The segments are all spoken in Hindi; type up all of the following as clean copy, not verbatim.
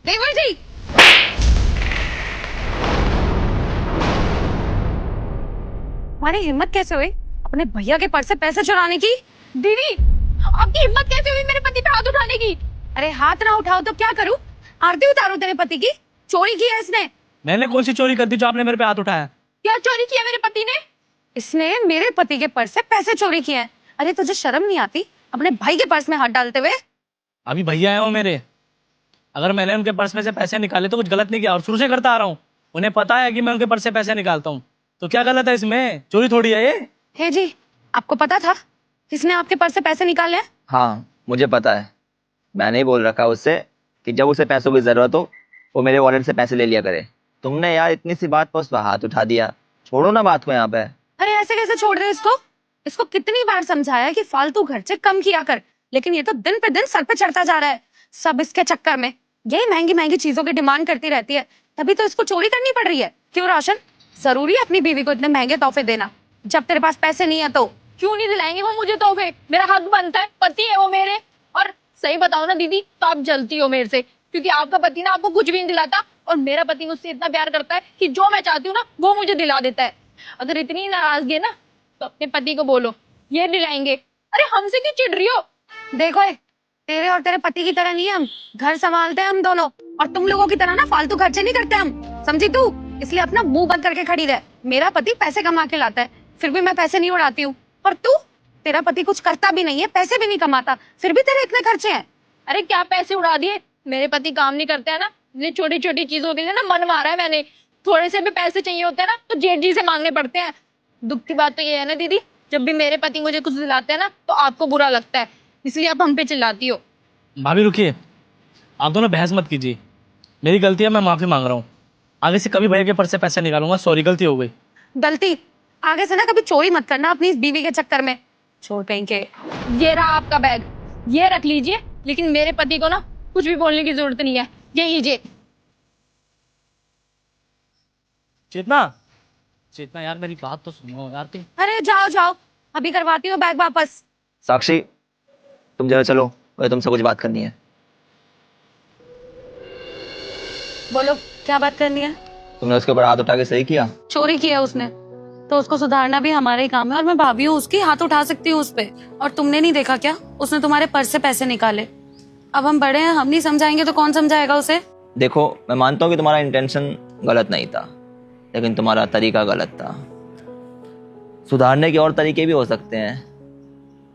देवर जी, हमारी हिम्मत कैसे हुई अपने भैया के पर्स से पैसे चुराने की? दीदी, आपकी हिम्मत कैसे हुई मेरे पति पे हाथ उठाने की? अरे हाथ ना उठाओ तो क्या करूं? आरती उतारूं तेरे पति की? चोरी की है इसने। मैंने कौन सी चोरी कर दी जो आपने मेरे पे हाथ उठाया? क्या चोरी किया मेरे पति ने? इसने मेरे पति के पर्स से पैसे चोरी किए हैं। अरे तुझे शर्म नहीं आती अपने भाई के पर्स में हाथ डालते हुए? अभी भैया है वो मेरे, अगर मैंने उनके पर्स में से पैसे निकाले तो कुछ गलत नहीं किया और शुरू से करता आ रहा हूँ। उन्हें पता है कि मैं उनके पर्स से पैसे निकालता हूँ, तो क्या गलत है इसमें? चोरी थोड़ी है ये। हे जी, आपको पता था किसने आपके पर्स से पैसे निकाले हैं? हाँ, मुझे पता है। मैंने ही बोल रखा उससे कि जब उसे पैसों की ज़रूरत हो वो मेरे वॉलेट से पैसे ले लिया करे। तुमने यार इतनी सी बात पर उस पर हाथ उठा दिया। छोड़ो ना बात को यहाँ पे। अरे ऐसे कैसे छोड़ दे इसको? इसको कितनी बार समझाया कि फालतू खर्चे कम किया कर, लेकिन ये तो दिन पे दिन सर पे चढ़ता जा रहा है। सब इसके चक्कर में यही महंगी महंगी चीजों की डिमांड करती रहती है, तभी तो इसको चोरी करनी पड़ रही है। क्यों रोशन, जरूरी है अपनी बीवी को इतने महंगे तोहफे देना जब तेरे पास पैसे नहीं है तो? क्यों नहीं दिलाएंगे वो मुझे तोहफे? मेरा हक बनता है, पति है वो मेरे। और सही बताओ ना दीदी, तो आप जलती हो मेरे से, क्योंकि आपका पति ना आपको कुछ भी नहीं दिलाता और मेरा पति मुझसे इतना प्यार करता है कि जो मैं चाहती हूँ ना वो मुझे दिला देता है। अगर इतनी नाराजगी है ना तो अपने पति को बोलो ये दिलाएंगे। अरे हमसे क्यों चिढ़ रही हो? देखो तेरे और तेरे पति की तरह नहीं है हम, घर संभालते हैं हम दोनों, और तुम लोगों की तरह ना फालतू खर्चे नहीं करते हम, समझी तू? इसलिए अपना मुंह बंद करके खड़ी रह। मेरा पति पैसे कमा के लाता है, फिर भी मैं पैसे नहीं उड़ाती हूँ। और तू, तेरा पति कुछ करता भी नहीं है, पैसे भी नहीं कमाता, फिर भी तेरे इतने खर्चे हैं। अरे क्या पैसे उड़ा दिए? मेरे पति काम नहीं करते हैं ना, इसलिए छोटी छोटी चीजों के लिए ना मन मारा है मैंने। थोड़े से भी पैसे चाहिए होते हैं ना तो जेठ जी से मांगने पड़ते हैं। दुख की बात तो ये है ना दीदी, जब भी मेरे पति मुझे कुछ दिलाते हैं ना तो आपको बुरा लगता है, इसलिए आप हम पे चिल्लाती हो। भाभी रुकिए, आप दोनों बहस मत कीजिए। मेरी गलती है, मैं माफी मांग रहा हूँ। आगे से कभी भैया के पर्स से पैसे निकालूंगा। सॉरी, गलती हो गई। गलती? आगे से ना कभी चोरी मत करना अपनी इस बीवी के चक्कर में, चोर कहीं के। ये रहा आपका बैग, ये रख लीजिए, लेकिन मेरे पति को ना कुछ भी बोलने की जरूरत नहीं है। ये लीजिए। चेतना, चेतना यार मेरी बात तो सुनो यार तुम। अरे जाओ जाओ, अभी करवाती हूँ बैग वापस। साक्षी, तुम जरा चलो, मुझे तुमसे कुछ बात करनी है। बोलो क्या बात करनी है? तुमने उसके ऊपर हाथ उठा के सही किया। चोरी किया उसने तो उसको सुधारना भी हमारा ही काम है, और मैं भाभी हूँ उसकी, हाथ उठा सकती हूँ उस पे। और तुमने नहीं देखा क्या, उसने तुम्हारे पर्स से पैसे निकाले। अब हम बड़े हैं, हम नहीं समझाएंगे तो कौन समझाएगा उसे? देखो, मैं मानता हूँ कि तुम्हारा इंटेंशन गलत नहीं था, लेकिन तुम्हारा तरीका गलत था। सुधारने के और तरीके भी हो सकते हैं,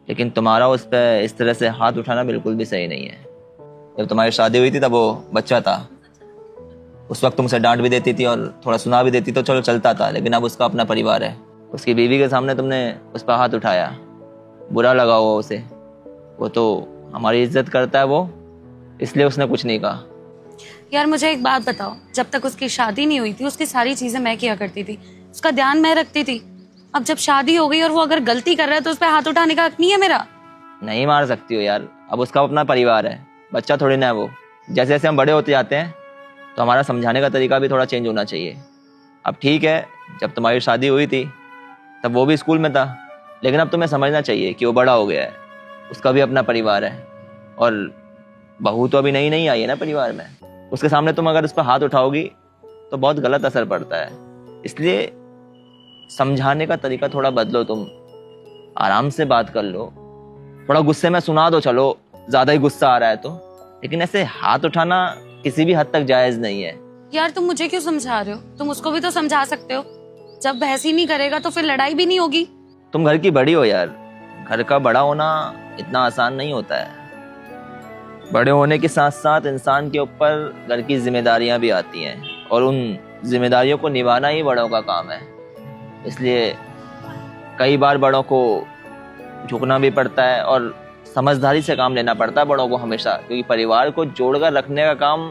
लेकिन तुम्हारा उस पर इस तरह से हाथ उठाना बिल्कुल भी सही नहीं है। जब तुम्हारी शादी हुई थी तब वो बच्चा था, उस वक्त तुमसे डांट भी देती थी और थोड़ा सुना भी देती तो चलो चलता था, लेकिन अब उसका अपना परिवार है। उसकी बीवी के सामने तुमने उस पर हाथ उठाया, बुरा लगा हुआ उसे। वो तो हमारी इज्जत करता है वो, इसलिए उसने कुछ नहीं कहा। यार मुझे एक बात बताओ, जब तक उसकी शादी नहीं हुई थी उसकी सारी चीजें मैं किया करती थी, उसका ध्यान मैं रखती थी। अब जब शादी हो गई और वो अगर गलती कर रहा है तो उस पर हाथ उठाने का हक नहीं है मेरा? नहीं मार सकती हो यार, अब उसका अपना परिवार है, बच्चा थोड़ी ना है वो। जैसे जैसे हम बड़े होते जाते हैं तो हमारा समझाने का तरीका भी थोड़ा चेंज होना चाहिए। अब ठीक है, जब तुम्हारी शादी हुई थी तब वो भी स्कूल में था, लेकिन अब तुम्हें समझना चाहिए कि वो बड़ा हो गया है, उसका भी अपना परिवार है। और बहू तो अभी नई नई आई है ना परिवार में, उसके सामने तुम अगर उस पर हाथ उठाओगी तो बहुत गलत असर पड़ता है। इसलिए समझाने का तरीका थोड़ा बदलो, तुम आराम से बात कर लो, थोड़ा गुस्से में सुना दो, चलो ज़्यादा ही गुस्सा आ रहा है तो, लेकिन ऐसे हाथ उठाना किसी भी हद तक जायज़ नहीं है। यार तुम मुझे क्यों समझा रहे हो? तुम उसको भी तो समझा सकते हो। जब बहस ही नहीं करेगा तो फिर लड़ाई भी नहीं होगी। तुम घर की बड़ी हो यार, घर का बड़ा होना इतना आसान नहीं होता है। बड़े होने के साथ साथ इंसान के ऊपर घर की जिम्मेदारियां भी आती हैं, और उन जिम्मेदारियों को निभाना ही बड़ों का काम है। इसलिए कई बार बड़ों को झुकना भी पड़ता है और समझदारी से काम लेना पड़ता है बड़ों को हमेशा, क्योंकि परिवार को जोड़कर रखने का काम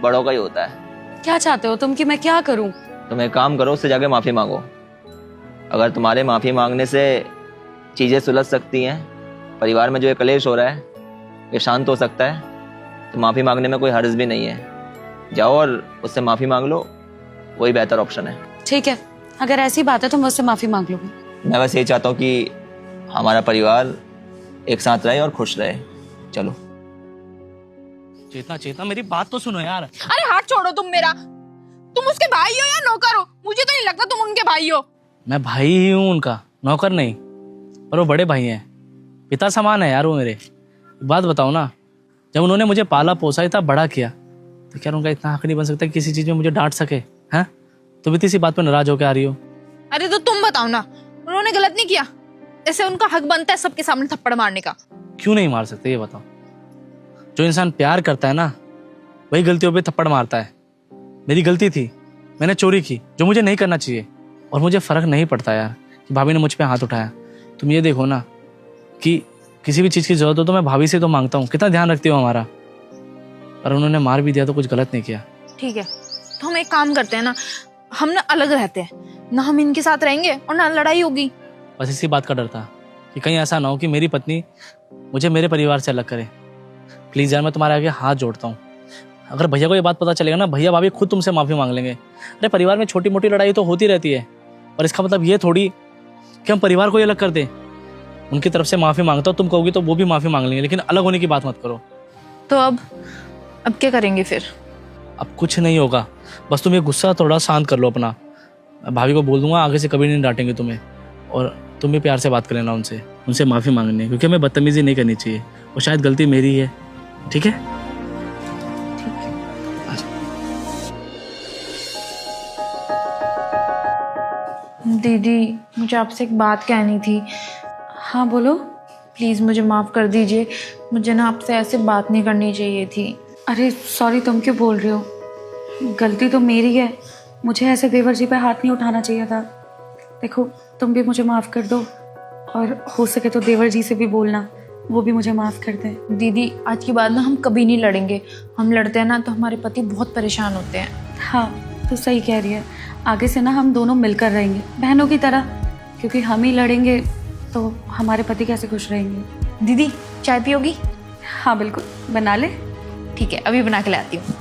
बड़ों का ही होता है। क्या चाहते हो तुम कि मैं क्या करूं? तुम एक काम करो, उससे जाके माफ़ी मांगो। अगर तुम्हारे माफ़ी मांगने से चीज़ें सुलझ सकती हैं, परिवार में जो ये कलेश हो रहा है ये शांत हो सकता है, तो माफ़ी मांगने में कोई हर्ज भी नहीं है। जाओ और उससे माफ़ी मांग लो, वही बेहतर ऑप्शन है। ठीक है, अगर ऐसी बात है तो मैं उससे माफी मांग लूंगी। मैं बस यही चाहता हूँ कि हमारा परिवार एक साथ रहे और खुश रहे। चलो चेतना चेतना मेरी बात तो सुनो यार। अरे हाथ छोड़ो तुम मेरा। तुम उसके भाई हो या नौकर हो? मुझे तो नहीं लगता तुम उनके भाई हो। मैं भाई ही हूँ उनका, नौकर नहीं। पर वो बड़े भाई हैं, पिता समान है यार वो मेरे। बात बताओ ना, जब उन्होंने मुझे पाला पोसा इतना बड़ा किया, तो क्या उनका इतना हक नहीं बन सकता कि किसी चीज में मुझे डांट सके? हैं? तुम इतनी सी बात पे नाराज होकर आ रही हो। अरे तो तुम बताओ ना, उन्होंने गलत नहीं किया? ऐसे उनका हक बनता है सबके सामने थप्पड़ मारने का। क्यों नहीं मार सकते ये बताओ? जो इंसान प्यार करता है ना, वही गलतियों पे थप्पड़ मारता है। मेरी गलती थी, मैंने चोरी की जो मुझे नहीं करना चाहिए, और मुझे फर्क नहीं पड़ता यार कि भाभी ने मुझ पे हाथ उठाया। तुम ये देखो ना कि किसी भी चीज़ की जरूरत हो तो मैं भाभी से तो मांगता हूँ, कितना ध्यान रखती हो हमारा। पर उन्होंने मार भी दिया तो कुछ गलत नहीं किया। ठीक है, तो हम एक काम करते हैं ना, हम ना अलग रहते हैं ना, हम इनके साथ रहेंगे और ना लड़ाई होगी। बस इसी बात का डर था कि कहीं ऐसा ना हो कि मेरी पत्नी मुझे मेरे परिवार से अलग करे। प्लीज़ यार, मैं तुम्हारे आगे हाथ जोड़ता हूँ। अगर भैया को ये बात पता चलेगा ना, भैया भाभी खुद तुमसे माफ़ी मांग लेंगे। अरे परिवार में छोटी मोटी लड़ाई तो होती रहती है, पर इसका मतलब ये थोड़ी कि हम परिवार को ही अलग कर दें। उनकी तरफ से माफ़ी मांगता हूँ, तुम कहोगी तो वो भी माफ़ी मांग लेंगे, लेकिन अलग होने की बात मत करो। तो अब क्या करेंगे फिर? अब कुछ नहीं होगा, बस तुम ये गुस्सा थोड़ा शांत कर लो अपना। भाभी को बोल दूंगा आगे से कभी नहीं डांटेंगे तुम्हें, और तुम भी प्यार से बात कर लेना उनसे माफ़ी मांगनी है, क्योंकि हमें बदतमीजी नहीं करनी चाहिए, और शायद गलती मेरी है। ठीक है? दीदी, मुझे आपसे एक बात कहनी थी। हाँ बोलो। प्लीज़ मुझे माफ़ कर दीजिए, मुझे ना आपसे ऐसे बात नहीं करनी चाहिए थी। अरे सॉरी, तुम क्यों बोल रहे हो? गलती तो मेरी है, मुझे ऐसे देवर जी पे हाथ नहीं उठाना चाहिए था। देखो, तुम भी मुझे माफ़ कर दो, और हो सके तो देवर जी से भी बोलना, वो भी मुझे माफ़ कर दें। दीदी, आज के बाद ना हम कभी नहीं लड़ेंगे। हम लड़ते हैं ना तो हमारे पति बहुत परेशान होते हैं। हाँ, तो सही कह रही है। आगे से ना हम दोनों मिलकर रहेंगे, बहनों की तरह, क्योंकि हम ही लड़ेंगे तो हमारे पति कैसे खुश रहेंगे। दीदी, चाय पियोगी? हाँ बिल्कुल, बना ले। ठीक है, अभी बना के लाती हूँ।